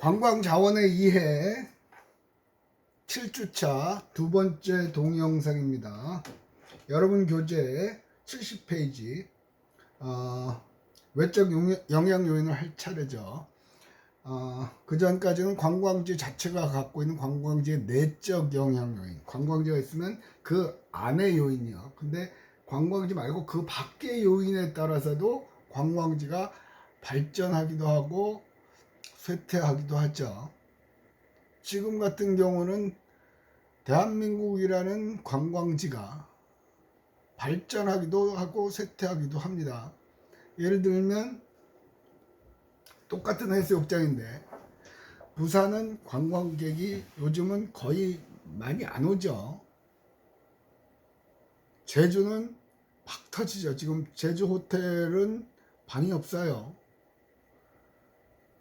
관광자원의 이해 7주차 두 번째 동영상입니다. 여러분 교재 70페이지 외적 영향 요인을 할 차례죠. 그 전까지는 관광지 자체가 갖고 있는 관광지의 내적 영향 요인, 관광지가 있으면 그 안의 요인이요. 근데 관광지 말고 그 밖의 요인에 따라서도 관광지가 발전하기도 하고 쇠퇴하기도 하죠. 지금 같은 경우는 대한민국이라는 관광지가 발전하기도 하고 쇠퇴하기도 합니다. 예를 들면 똑같은 해수욕장인데 부산은 관광객이 요즘은 거의 많이 안 오죠. 제주는 팍 터지죠. 지금 제주 호텔은 방이 없어요.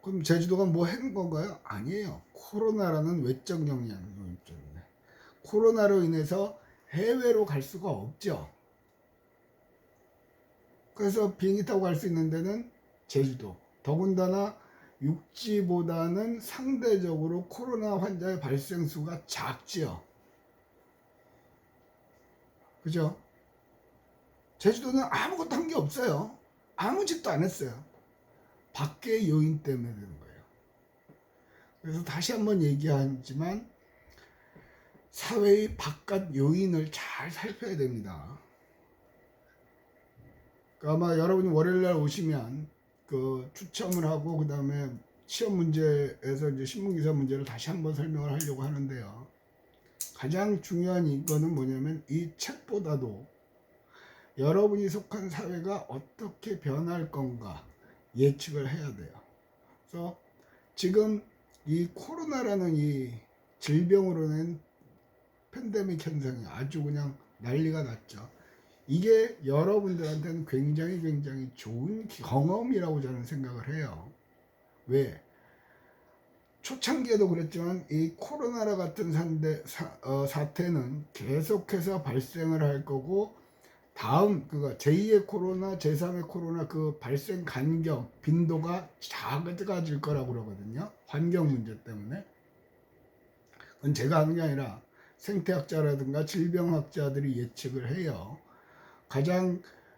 그럼 제주도가 뭐 해는 건가요? 아니에요. 코로나라는 외적 영향 요인 때문에. 코로나로 인해서 해외로 갈 수가 없죠. 그래서 비행기 타고 갈 수 있는 데는 제주도. 더군다나 육지보다는 상대적으로 코로나 환자의 발생 수가 작지요. 그죠? 제주도는 아무것도 한 게 없어요. 아무 짓도 안 했어요. 밖의 요인 때문에 그런 거예요. 그래서 다시 한번 얘기하지만 사회의 바깥 요인을 잘 살펴야 됩니다. 그러니까 아마 여러분이 월요일날 오시면 그 추첨을 하고 그 다음에 시험 문제에서 이제 신문기사 문제를 다시 한번 설명을 하려고 하는데요. 가장 중요한 이거는 뭐냐면 이 책보다도 여러분이 속한 사회가 어떻게 변할 건가 예측을 해야 돼요. 그래서 지금 이 코로나라는 이 질병으로 낸 팬데믹 현상이 아주 그냥 난리가 났죠. 이게 여러분들한테는 굉장히 좋은 경험이라고 저는 생각을 해요. 왜? 초창기에도 그랬지만 이 코로나 같은 사태는 계속해서 발생을 할 거고 다음 그거 제2의 코로나, 제3의 코로나 그 발생 간격, 빈도가 작아질 거라고 그러거든요. 환경 문제 때문에. 그건 제가 하는 게 아니라 생태학자라든가 질병학자들이 예측을 해요.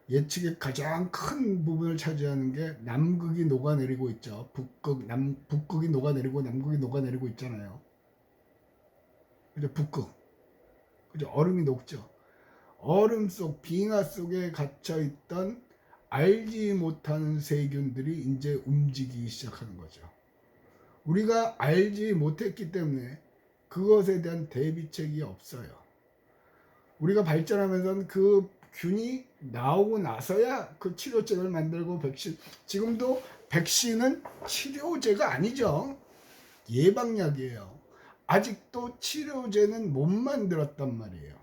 예측의 가장 큰 부분을 차지하는 게 남극이 녹아내리고 있죠. 북극이 녹아내리고 남극이 녹아내리고 있잖아요. 그죠? 북극. 그죠? 얼음이 녹죠. 얼음 속, 빙하 속에 갇혀있던 알지 못하는 세균들이 이제 움직이기 시작하는 거죠. 우리가 알지 못했기 때문에 그것에 대한 대비책이 없어요. 우리가 발전하면서는 그 균이 나오고 나서야 그 치료책을 만들고 지금도 백신은 치료제가 아니죠. 예방약이에요. 아직도 치료제는 못 만들었단 말이에요.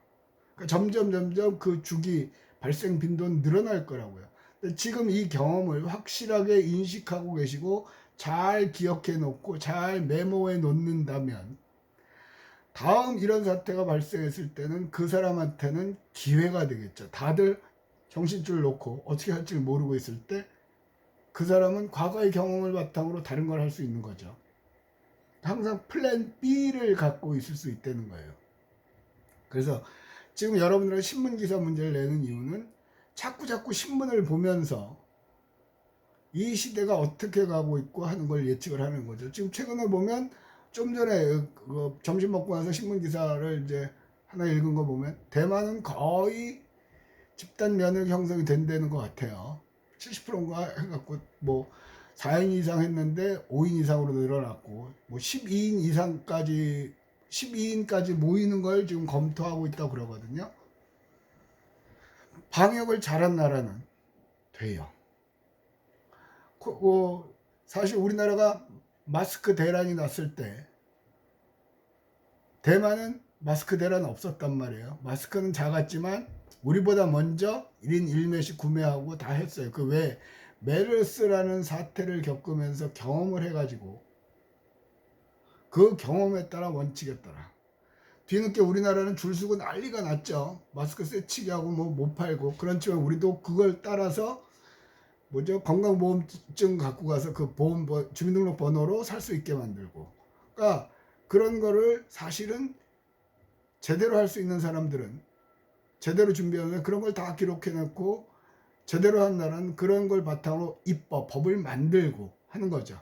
그러니까 점점 그 주기 발생 빈도는 늘어날 거라고요. 지금 이 경험을 확실하게 인식하고 계시고 잘 기억해 놓고 잘 메모해 놓는다면 다음 이런 사태가 발생했을 때는 그 사람한테는 기회가 되겠죠. 다들 정신줄 놓고 어떻게 할지 모르고 있을 때 그 사람은 과거의 경험을 바탕으로 다른 걸 할 수 있는 거죠. 항상 플랜 B를 갖고 있을 수 있다는 거예요. 그래서 지금 여러분들은 신문기사 문제를 내는 이유는 자꾸 신문을 보면서 이 시대가 어떻게 가고 있고 하는 걸 예측을 하는 거죠. 지금 최근에 보면 좀 전에 점심 먹고 나서 신문 기사를 이제 하나 읽은 거 보면 대만은 거의 집단 면역 형성이 된다는 것 같아요. 70%인가 해갖고 뭐 4인 이상 했는데 5인 이상으로 늘어났고 뭐 12인까지 모이는 걸 지금 검토하고 있다고 그러거든요. 방역을 잘한 나라는 돼요. 사실 우리나라가 마스크 대란이 났을 때 대만은 마스크 대란 없었단 말이에요. 마스크는 작았지만 우리보다 먼저 1인 1매씩 구매하고 다 했어요. 그 왜 메르스라는 사태를 겪으면서 경험을 해가지고 그 경험에 따라 원칙에 따라 뒤늦게 우리나라는 줄 서고 난리가 났죠. 마스크 쇠치기 하고 뭐 못 팔고. 그렇지만 우리도 그걸 따라서 뭐죠? 건강보험증 갖고 가서 그 보험 주민등록 번호로 살 수 있게 만들고. 그러니까 그런 거를 사실은 제대로 할 수 있는 사람들은 제대로 준비하면 그런 걸 다 기록해 놓고 제대로 한 나라는 그런 걸 바탕으로 법을 만들고 하는 거죠.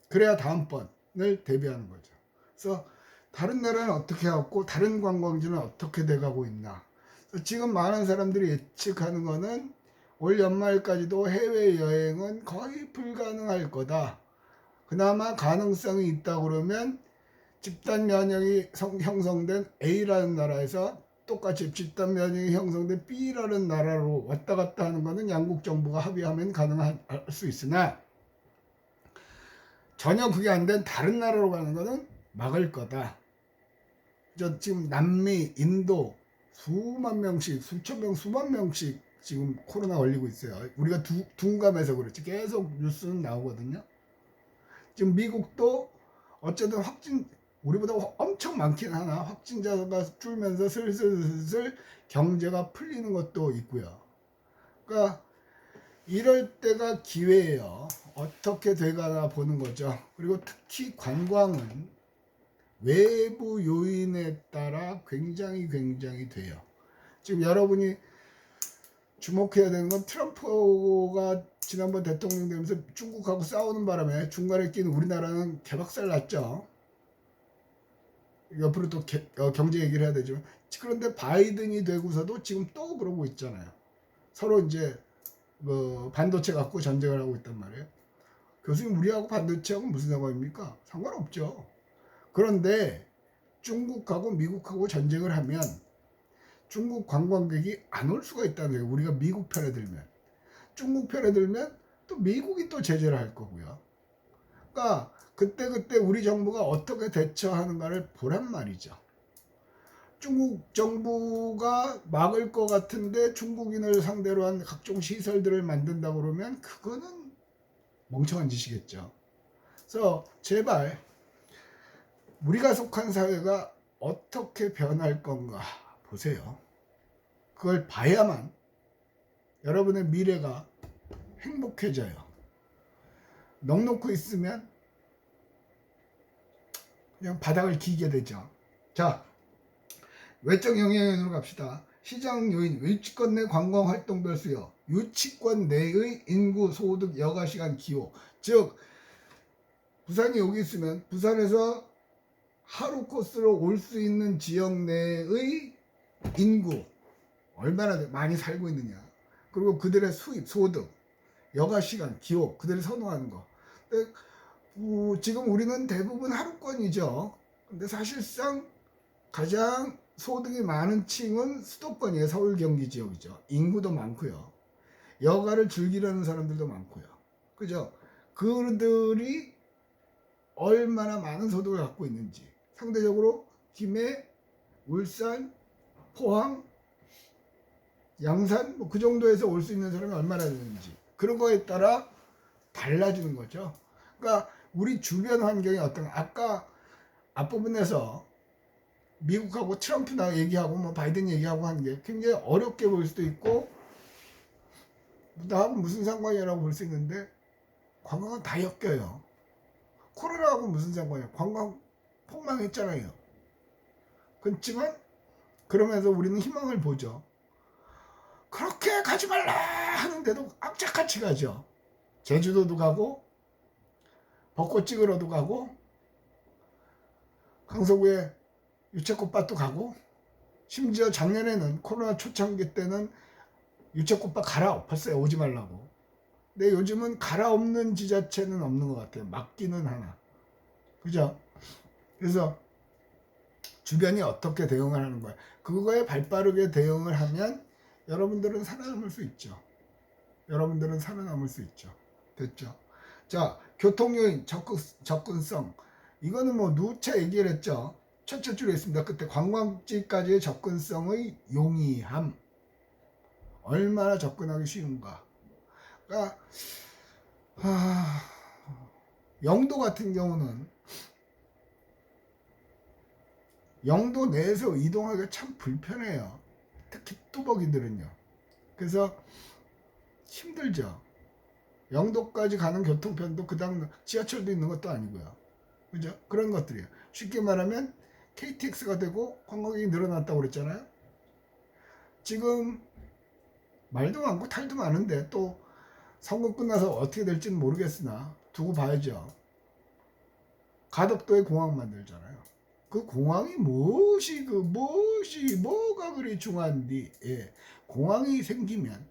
그래야 다음번을 대비하는 거죠. 그래서 다른 나라는 어떻게 하고 다른 관광지는 어떻게 돼가고 있나. 지금 많은 사람들이 예측하는 거는 올 연말까지도 해외여행은 거의 불가능할 거다. 그나마 가능성이 있다 그러면 집단 면역이 형성된 A라는 나라에서 똑같이 집단 면역이 형성된 B라는 나라로 왔다 갔다 하는 거는 양국 정부가 합의하면 가능할 수 있으나 전혀 그게 안 된 다른 나라로 가는 거는 막을 거다. 지금 남미, 인도 수만 명씩, 수천 명, 수만 명씩 지금 코로나 걸리고 있어요. 우리가 둔감해서 그렇지. 계속 뉴스는 나오거든요. 지금 미국도 어쨌든 우리보다 엄청 많긴 하나 확진자가 줄면서 슬슬 경제가 풀리는 것도 있고요. 그러니까 이럴 때가 기회예요. 어떻게 돼가나 보는 거죠. 그리고 특히 관광은 외부 요인에 따라 굉장히 돼요. 지금 여러분이 주목해야 되는 건 트럼프가 지난번 대통령 되면서 중국하고 싸우는 바람에 중간에 낀 우리나라는 개박살 났죠. 옆으로 또 경제 얘기를 해야 되지만, 그런데 바이든이 되고서도 지금 또 그러고 있잖아요. 서로 이제 반도체 갖고 전쟁을 하고 있단 말이에요. 교수님, 우리하고 반도체하고 무슨 상관입니까? 상관없죠. 그런데 중국하고 미국하고 전쟁을 하면 중국 관광객이 안 올 수가 있다는 거예요. 우리가 미국 편에 들면. 중국 편에 들면 또 미국이 또 제재를 할 거고요. 그러니까 그때 우리 정부가 어떻게 대처하는가를 보란 말이죠. 중국 정부가 막을 것 같은데 중국인을 상대로 한 각종 시설들을 만든다 그러면 그거는 멍청한 짓이겠죠. 그래서 제발 우리가 속한 사회가 어떻게 변할 건가 보세요. 그걸 봐야만 여러분의 미래가 행복해져요. 넉넉히 있으면 그냥 바닥을 기게 되죠. 자, 외적 영향으로 갑시다. 시장 요인, 유치권 내 관광 활동별 수요, 유치권 내의 인구, 소득, 여가시간, 기호. 즉 부산이 여기 있으면 부산에서 하루 코스로 올 수 있는 지역 내의 인구 얼마나 많이 살고 있느냐, 그리고 그들의 수입, 소득, 여가시간, 기호, 그들이 선호하는 거. 근데 지금 우리는 대부분 하루권이죠. 근데 사실상 가장 소득이 많은 층은 수도권이에요. 서울, 경기 지역이죠. 인구도 많고요. 여가를 즐기려는 사람들도 많고요. 그죠? 그들이 얼마나 많은 소득을 갖고 있는지, 상대적으로 김해, 울산, 포항, 양산 그 정도에서 올 수 있는 사람이 얼마나 되는지, 그런 거에 따라 달라지는 거죠. 그러니까 우리 주변 환경이 아까 앞부분에서 미국하고 트럼프나 얘기하고 뭐 바이든 얘기하고 하는 게 굉장히 어렵게 보일 수도 있고 나하고 무슨 상관이라고 볼 수 있는데, 관광은 다 엮여요. 코로나하고 무슨 상관이야. 관광 폭망했잖아요. 그렇지만 그러면서 우리는 희망을 보죠. 그렇게 가지 말라 하는데도 악착같이 가죠. 제주도도 가고 벚꽃 찍으러도 가고 강서구에 유채꽃밭도 가고, 심지어 작년에는 코로나 초창기 때는 유채꽃밭 갈아엎었어요. 오지 말라고. 근데 요즘은 갈아엎는 지자체는 없는 것 같아요. 막기는 하나. 그죠? 그래서 주변이 어떻게 대응을 하는 거야. 그거에 발빠르게 대응을 하면 여러분들은 살아남을 수 있죠. 여러분들은 살아남을 수 있죠. 됐죠? 자, 교통요인, 접근성. 이거는 뭐 누차 얘기를 했죠. 첫째 줄에 있습니다. 그때 관광지까지의 접근성의 용이함. 얼마나 접근하기 쉬운가. 그러니까 영도 같은 경우는 영도 내에서 이동하기가 참 불편해요. 특히 뚜벅이들은요. 그래서 힘들죠. 영도까지 가는 교통편도 그다음 지하철도 있는 것도 아니고요. 그죠? 그런 것들이에요. 쉽게 말하면 KTX가 되고 관광객이 늘어났다고 그랬잖아요. 지금 말도 많고 탈도 많은데 또 선거 끝나서 어떻게 될지는 모르겠으나 두고 봐야죠. 가덕도에 공항 만들잖아요. 그 공항이 뭐가 그리 중요한디? 예. 공항이 생기면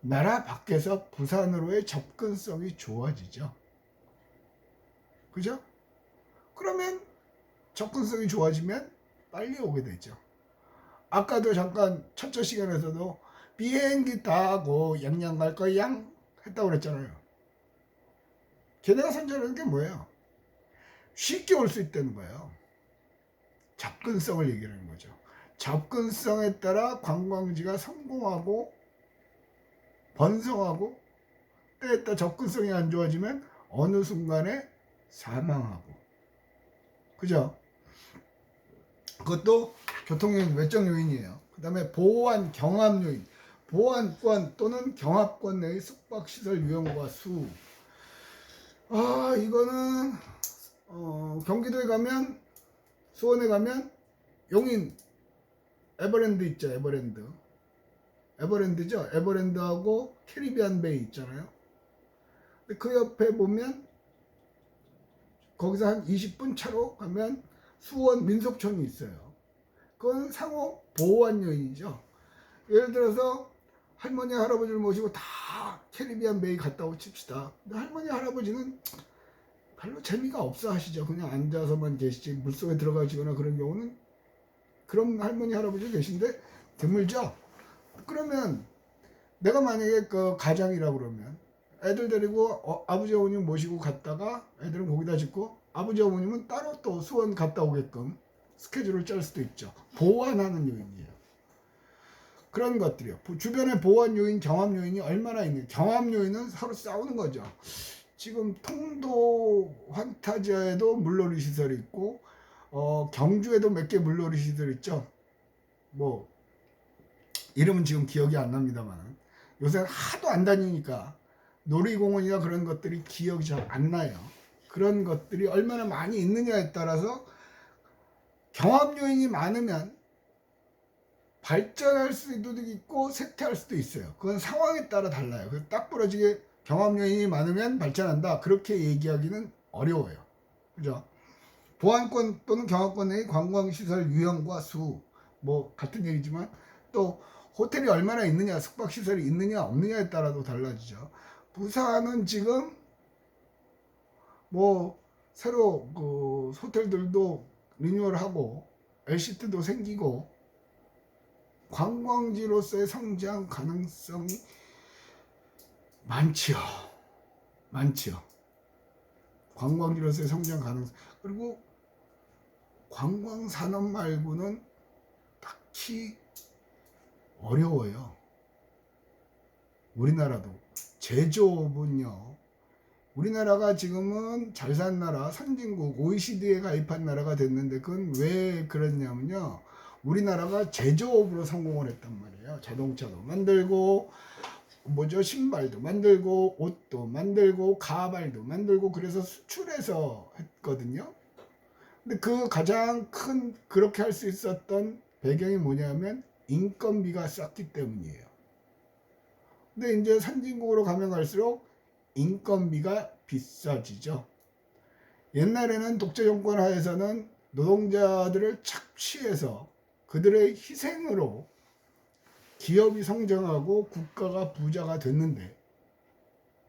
나라 밖에서 부산으로의 접근성이 좋아지죠. 그죠? 그러면 접근성이 좋아지면 빨리 오게 되죠. 아까도 잠깐 첫째 시간에서도 비행기 타고 양양 갈 거야 했다고 그랬잖아요. 걔네가 선전하는 게 뭐예요? 쉽게 올 수 있다는 거예요. 접근성을 얘기하는 거죠. 접근성에 따라 관광지가 성공하고 번성하고 때에 따라 접근성이 안 좋아지면 어느 순간에 사망하고, 그죠? 그것도 교통요인, 외적 요인이에요. 그 다음에 보안, 경합 요인, 보안권 또는 경합권 내의 숙박시설 유형과 수. 이거는 경기도에 가면, 수원에 가면 용인 에버랜드 있죠. 에버랜드죠. 에버랜드하고 캐리비안 베이 있잖아요. 근데 그 옆에 보면 거기서 한 20분 차로 가면 수원 민속촌이 있어요. 그건 상호 보호한 요인이죠. 예를 들어서 할머니 할아버지를 모시고 다 캐리비안 베이 갔다 오 칩시다. 근데 할머니 할아버지는 별로 재미가 없어 하시죠. 그냥 앉아서만 계시지 물속에 들어가시거나 그런 경우는, 그런 할머니 할아버지 계신데 드물죠. 그러면 내가 만약에 그 가장이라고 그러면 애들 데리고 아버지 어머님 모시고 갔다가 애들은 거기다 짓고 아버지 어머님은 따로 또 수원 갔다 오게끔 스케줄을 짤 수도 있죠. 보완하는 요인이에요. 그런 것들이요. 주변에 보완 요인, 경합 요인이 얼마나 있는, 경합 요인은 서로 싸우는 거죠. 지금 통도 환타지아에도 물놀이 시설이 있고 경주에도 몇 개 물놀이 시설 있죠. 뭐 이름은 지금 기억이 안 납니다만 요새 하도 안 다니니까 놀이공원이나 그런 것들이 기억이 잘 안 나요. 그런 것들이 얼마나 많이 있느냐에 따라서 경합 요인이 많으면 발전할 수도 있고 쇠퇴할 수도 있어요. 그건 상황에 따라 달라요. 그래서 딱 부러지게 경합 요인이 많으면 발전한다, 그렇게 얘기하기는 어려워요. 그죠? 보안권 또는 경합권 내의 관광시설 유형과 수, 뭐 같은 얘기지만 또 호텔이 얼마나 있느냐, 숙박시설이 있느냐 없느냐에 따라도 달라지죠. 부산은 지금 뭐 새로 그 호텔들도 리뉴얼하고 LCT도 생기고 관광지로서의 성장 가능성이 많지요. 관광지로서의 성장 가능성. 그리고 관광산업 말고는 딱히 어려워요. 우리나라도. 제조업은요. 우리나라가 지금은 잘 산 나라, 선진국, OECD에 가입한 나라가 됐는데 그건 왜 그랬냐면요. 우리나라가 제조업으로 성공을 했단 말이에요. 자동차도 만들고 신발도 만들고 옷도 만들고 가발도 만들고 그래서 수출해서 했거든요. 근데 그 가장 큰 그렇게 할 수 있었던 배경이 뭐냐면 인건비가 쌌기 때문이에요. 근데 이제 선진국으로 가면 갈수록 인건비가 비싸지죠. 옛날에는 독재 정권 하에서는 노동자들을 착취해서 그들의 희생으로 기업이 성장하고 국가가 부자가 됐는데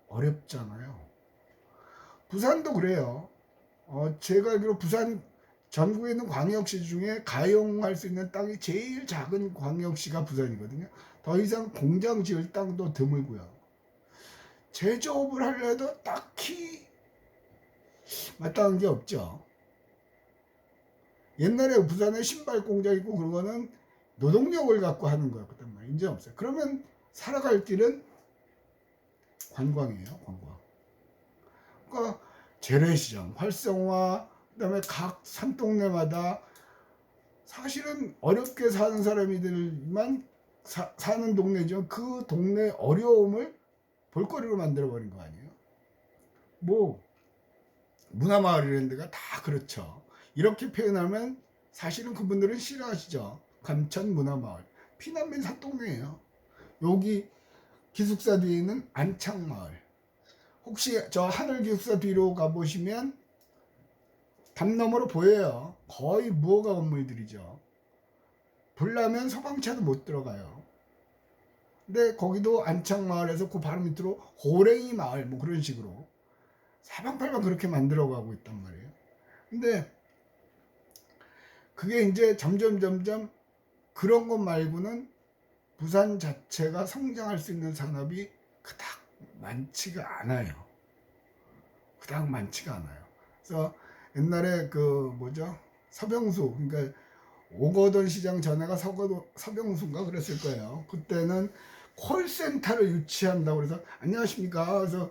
어렵잖아요. 부산도 그래요. 제가 알기로 부산 전국에 있는 광역시 중에 가용할 수 있는 땅이 제일 작은 광역시가 부산이거든요. 더 이상 공장 지을 땅도 드물고요. 제조업을 하려도 딱히 마땅한 게 없죠. 옛날에 부산에 신발 공장 있고 그거는 노동력을 갖고 하는 거였단 말이에요. 이제 없어요. 그러면 살아갈 길은 관광이에요. 관광. 그러니까 재래시장 활성화, 그다음에 각 산동네마다 사실은 어렵게 사는 사람들만 사는 동네죠. 그 동네 어려움을 볼거리로 만들어버린 거 아니에요? 뭐 문화마을이라는 데가 다 그렇죠. 이렇게 표현하면 사실은 그분들은 싫어하시죠. 감천 문화마을. 피난민 산동네예요. 여기 기숙사 뒤에 있는 안창마을. 혹시 저 하늘 기숙사 뒤로 가보시면 담 너머로 보여요. 거의 무허가 건물들이죠. 불나면 소방차도 못 들어가요. 근데 거기도 안창마을에서 그 바로 밑으로 호랭이 마을 뭐 그런 식으로 사방팔방 그렇게 만들어가고 있단 말이에요. 근데 그게 이제 점점 그런 것 말고는 부산 자체가 성장할 수 있는 산업이 그닥 많지가 않아요. 그닥 많지가 않아요. 그래서 옛날에 그 뭐죠? 서병수, 그러니까 오거돈 시장 전에가 서병수인가 그랬을 거예요. 그때는 콜센터를 유치한다고 그래서 안녕하십니까? 그래서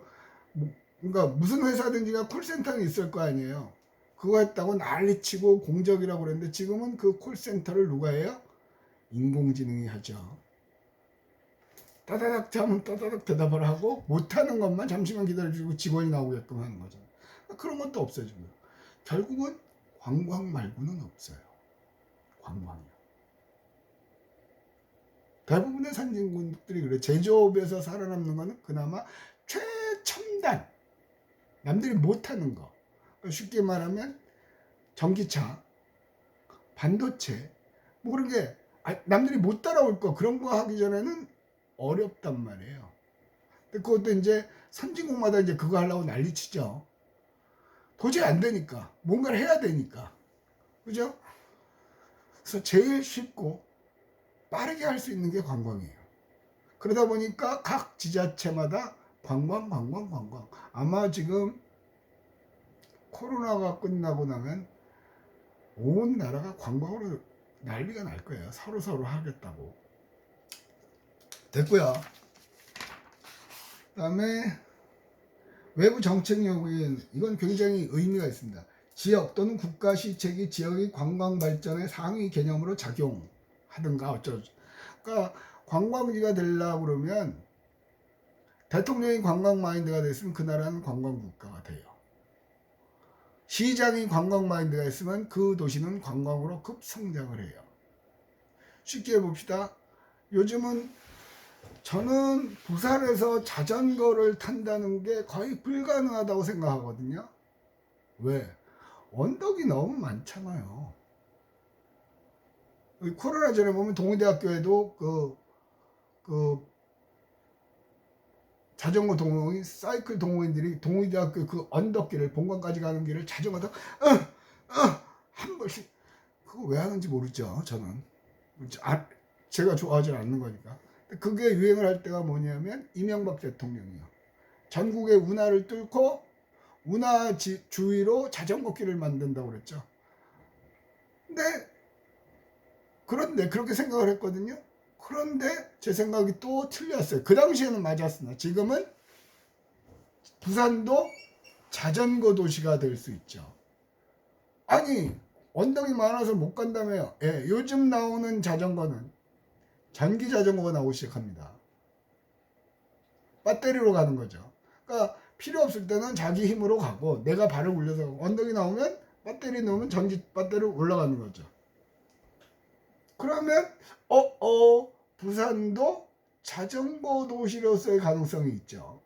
그러니까 무슨 회사든지가 콜센터는 있을 거 아니에요. 그거 했다고 난리치고 공적이라고 그랬는데 지금은 그 콜센터를 누가 해요? 인공지능이 하죠. 따다닥 하면 따다닥 대답을 하고 못하는 것만 잠시만 기다려주고 직원이 나오게끔 하는 거죠. 그런 것도 없어지고요. 결국은 관광 말고는 없어요. 관광이요. 대부분의 선진국들이 그래. 제조업에서 살아남는 거는 그나마 최첨단, 남들이 못하는 거. 쉽게 말하면 전기차, 반도체, 뭐 그런 게 남들이 못 따라올 거, 그런 거 하기 전에는 어렵단 말이에요. 근데 그것도 이제 선진국마다 이제 그거 하려고 난리치죠. 도저히 안 되니까, 뭔가를 해야 되니까, 그죠? 그래서 제일 쉽고 빠르게 할 수 있는 게 관광이에요. 그러다 보니까 각 지자체마다 관광. 아마 지금 코로나가 끝나고 나면 온 나라가 관광으로 난리가 날 거예요. 서로 하겠다고. 됐고요. 그다음에 외부 정책 요구인, 이건 굉장히 의미가 있습니다. 지역 또는 국가 시책이 지역의 관광 발전의 상위 개념으로 작용하든가 어쩌죠. 그러니까 관광지가 되려고 그러면 대통령이 관광 마인드가 됐으면 그 나라는 관광 국가가 돼요. 시장이 관광 마인드가 있으면 그 도시는 관광으로 급성장을 해요. 쉽게 봅시다. 요즘은 저는 부산에서 자전거를 탄다는 게 거의 불가능하다고 생각하거든요. 왜? 언덕이 너무 많잖아요. 코로나 전에 보면 동의대학교에도 그 자전거 동호인, 사이클 동호인들이 동의대학교 그 언덕길을, 본관까지 가는 길을 자전거도 한 번씩, 그거 왜 하는지 모르죠. 저는 제가 좋아하지 않는 거니까. 그게 유행을 할 때가 뭐냐면 이명박 대통령이요. 전국의 운하를 뚫고 운하 주위로 자전거 길을 만든다고 그랬죠. 그런데 그렇게 생각을 했거든요. 그런데 제 생각이 또 틀렸어요. 그 당시에는 맞았으나 지금은 부산도 자전거 도시가 될 수 있죠. 아니, 언덕이 많아서 못 간다며요. 예, 요즘 나오는 자전거는 전기 자전거가 나오기 시작합니다. 배터리로 가는 거죠. 그러니까 필요 없을 때는 자기 힘으로 가고, 내가 발을 올려서 언덕이 나오면 배터리 넣으면 전기 배터리로 올라가는 거죠. 그러면 부산도 자전거 도시로서의 가능성이 있죠.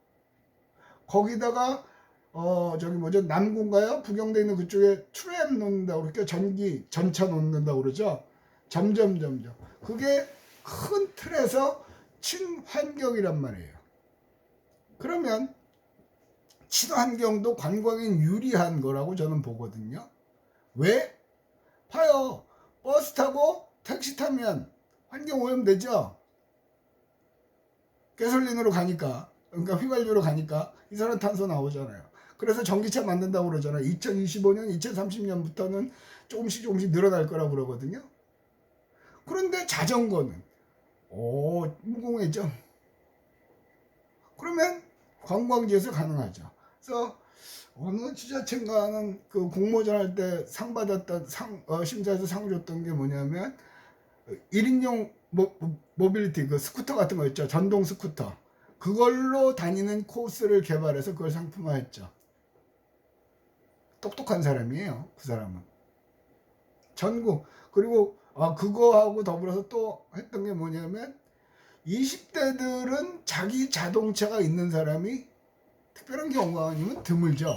거기다가 저기 뭐죠, 남구인가요? 부경대 있는 그쪽에 트램 놓는다고 그러니까 전차 놓는다고 그러죠. 점점 그게 큰 틀에서 친환경이란 말이에요. 그러면 친환경도 관광인 유리한 거라고 저는 보거든요. 왜? 봐요. 버스 타고 택시 타면 환경 오염 되죠. 가솔린으로 가니까, 그러니까 휘발유로 가니까 이산화탄소 나오잖아요. 그래서 전기차 만든다고 그러잖아요. 2025년, 2030년부터는 조금씩 늘어날 거라고 그러거든요. 그런데 자전거는 무공해죠. 그러면 관광지에서 가능하죠. 그래서 어느 지자체인가는 그 공모전 할 때 상 받았던 심사에서 상을 줬던 게 뭐냐면 1인용 모빌리티, 그 스쿠터 같은 거 있죠. 전동 스쿠터. 그걸로 다니는 코스를 개발해서 그걸 상품화했죠. 똑똑한 사람이에요. 그 사람은. 전국. 그리고 그거하고 더불어서 또 했던 게 뭐냐면 20대들은 자기 자동차가 있는 사람이 특별한 경우가 아니면 드물죠.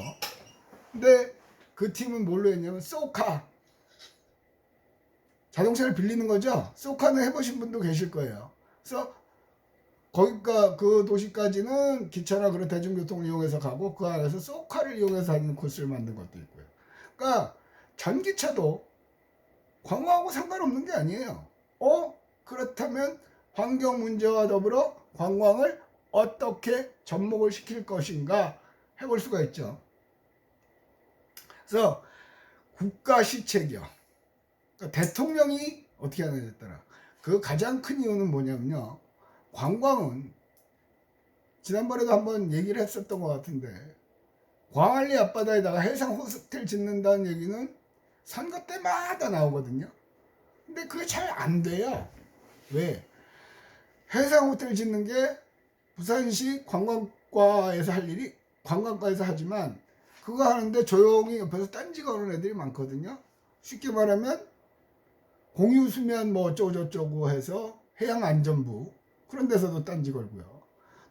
근데 그 팀은 뭘로 했냐면 소카. 자동차를 빌리는 거죠. 소카는 해보신 분도 계실 거예요. 그래서 거기가 그 도시까지는 기차나 그런 대중교통을 이용해서 가고 그 안에서 소카를 이용해서 하는 코스를 만든 것도 있고요. 그러니까 전기차도 관광하고 상관없는 게 아니에요. 그렇다면 환경 문제와 더불어 관광을 어떻게 접목을 시킬 것인가 해볼 수가 있죠. 그래서 국가 시책이요. 그러니까 대통령이 어떻게 하느냐에 따라 그 가장 큰 이유는 뭐냐면요. 관광은 지난번에도 한번 얘기를 했었던 것 같은데 광안리 앞바다에다가 해상 호스텔 짓는다는 얘기는 선거 때마다 나오거든요. 근데 그게 잘 안 돼요. 왜? 해상 호텔 짓는 게 부산시 관광과에서 할 일이 관광과에서 하지만 그거 하는데 조용히 옆에서 딴지 거는 애들이 많거든요. 쉽게 말하면 공유수면 뭐 어쩌고저쩌고 해서 해양안전부 그런 데서도 딴지 걸고요.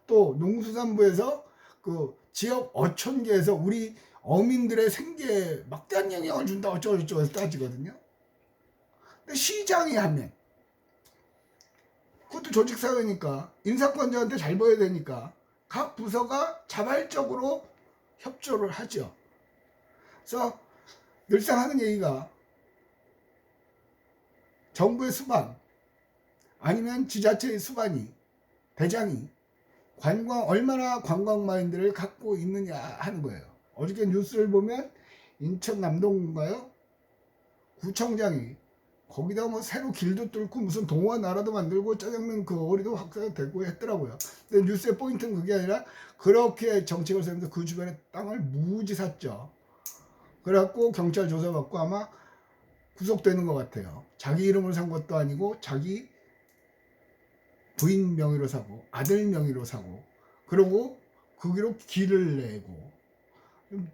또 농수산부에서 그 지역 어촌계에서 우리 어민들의 생계에 막대한 영향을 준다 어쩌고저쩌고 해서 따지거든요. 근데 시장이 하면 그것도 조직사회니까 인사권자한테 잘 보여야 되니까 각 부서가 자발적으로 협조를 하죠. 그래서 늘상 하는 얘기가 정부의 수반 아니면 지자체의 수반이 대장이 얼마나 관광 마인드를 갖고 있느냐 하는 거예요. 어저께 뉴스를 보면 인천 남동구인가요? 구청장이 거기다 뭐 새로 길도 뚫고 무슨 동화 나라도 만들고 짜장면 그 어리도 확산되고 했더라고요. 근데 뉴스의 포인트는 그게 아니라 그렇게 정책을 세우면서 그 주변에 땅을 무지 샀죠. 그래갖고 경찰 조사받고 아마 구속되는 것 같아요. 자기 이름을 산 것도 아니고 자기 부인 명의로 사고 아들 명의로 사고 그러고 거기로 길을 내고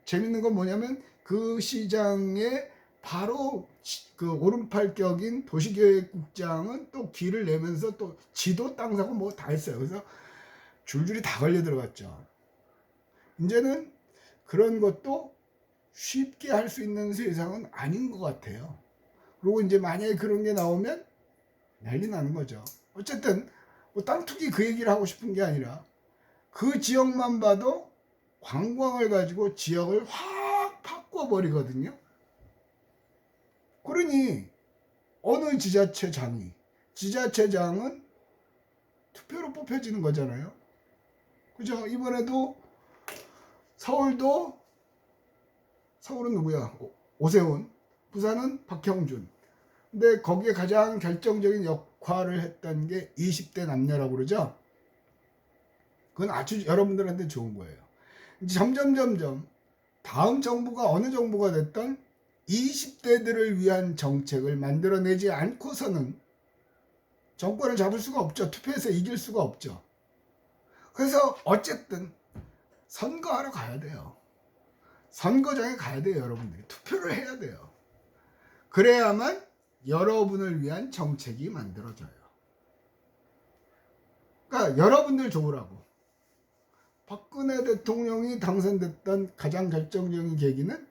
재밌는 건 뭐냐면 그 시장에 바로 그 오른팔격인 도시계획국장은 또 길을 내면서 또 지도 땅 사고 뭐 다 했어요. 그래서 줄줄이 다 걸려 들어갔죠. 이제는 그런 것도 쉽게 할 수 있는 세상은 아닌 것 같아요. 그리고 이제 만약에 그런 게 나오면 난리 나는 거죠. 어쨌든 뭐 땅 투기 그 얘기를 하고 싶은 게 아니라 그 지역만 봐도 관광을 가지고 지역을 확 바꿔버리거든요. 그러니 어느 지자체장은 투표로 뽑혀지는 거잖아요. 그죠? 이번에도 서울은 누구야? 오세훈, 부산은 박형준. 근데 거기에 가장 결정적인 역할을 했던 게 20대 남녀라고 그러죠. 그건 아주 여러분들한테 좋은 거예요. 이제 점점 다음 정부가 어느 정부가 됐던 20대들을 위한 정책을 만들어내지 않고서는 정권을 잡을 수가 없죠. 투표에서 이길 수가 없죠. 그래서 어쨌든 선거하러 가야 돼요. 선거장에 가야 돼요. 여러분들이 투표를 해야 돼요. 그래야만 여러분을 위한 정책이 만들어져요. 그러니까 여러분들 좋으라고. 박근혜 대통령이 당선됐던 가장 결정적인 계기는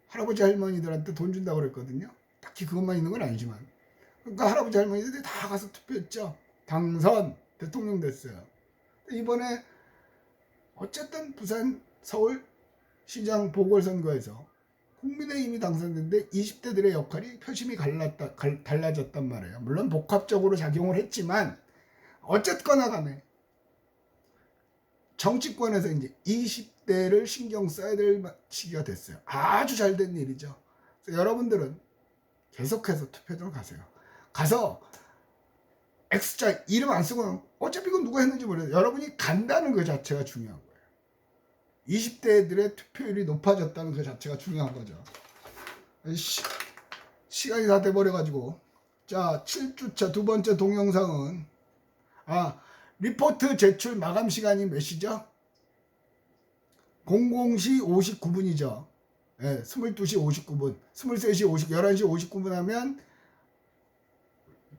할아버지 할머니들한테 돈 준다고 그랬거든요. 딱히 그것만 있는 건 아니지만. 그러니까 할아버지 할머니들이 다 가서 투표했죠. 당선, 대통령 됐어요. 이번에 어쨌든 부산, 서울 시장 보궐선거에서 국민의힘이 당선됐는데 20대들의 역할이 표심이 달라졌단 말이에요. 물론 복합적으로 작용을 했지만 어쨌거나 간에 정치권에서 이제 20대를 신경 써야 될 시기가 됐어요. 아주 잘된 일이죠. 그래서 여러분들은 계속해서 투표를 가세요. 가서 X자 이름 안 쓰고 어차피 이건 누가 했는지 모르겠어요. 여러분이 간다는 그 자체가 중요한 거예요. 20대들의 투표율이 높아졌다는 그 자체가 중요한 거죠. 시간이 다 돼버려가지고 자 7주차 두 번째 동영상은 리포트 제출 마감 시간이 몇 시죠? 00시 59분이죠. 예, 22시 59분, 23시 11시 59분 하면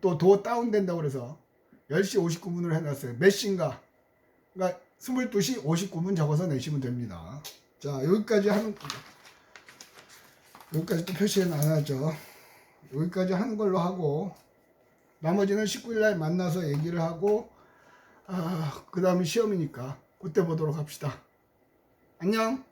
또 도 다운된다고 그래서 10시 59분으로 해놨어요. 몇 시인가? 그러니까 22시 59분 적어서 내시면 됩니다. 자, 여기까지 또 표시해 놔야죠. 여기까지 하는 걸로 하고, 나머지는 19일날 만나서 얘기를 하고, 그 다음에 시험이니까 그때 보도록 합시다. 안녕.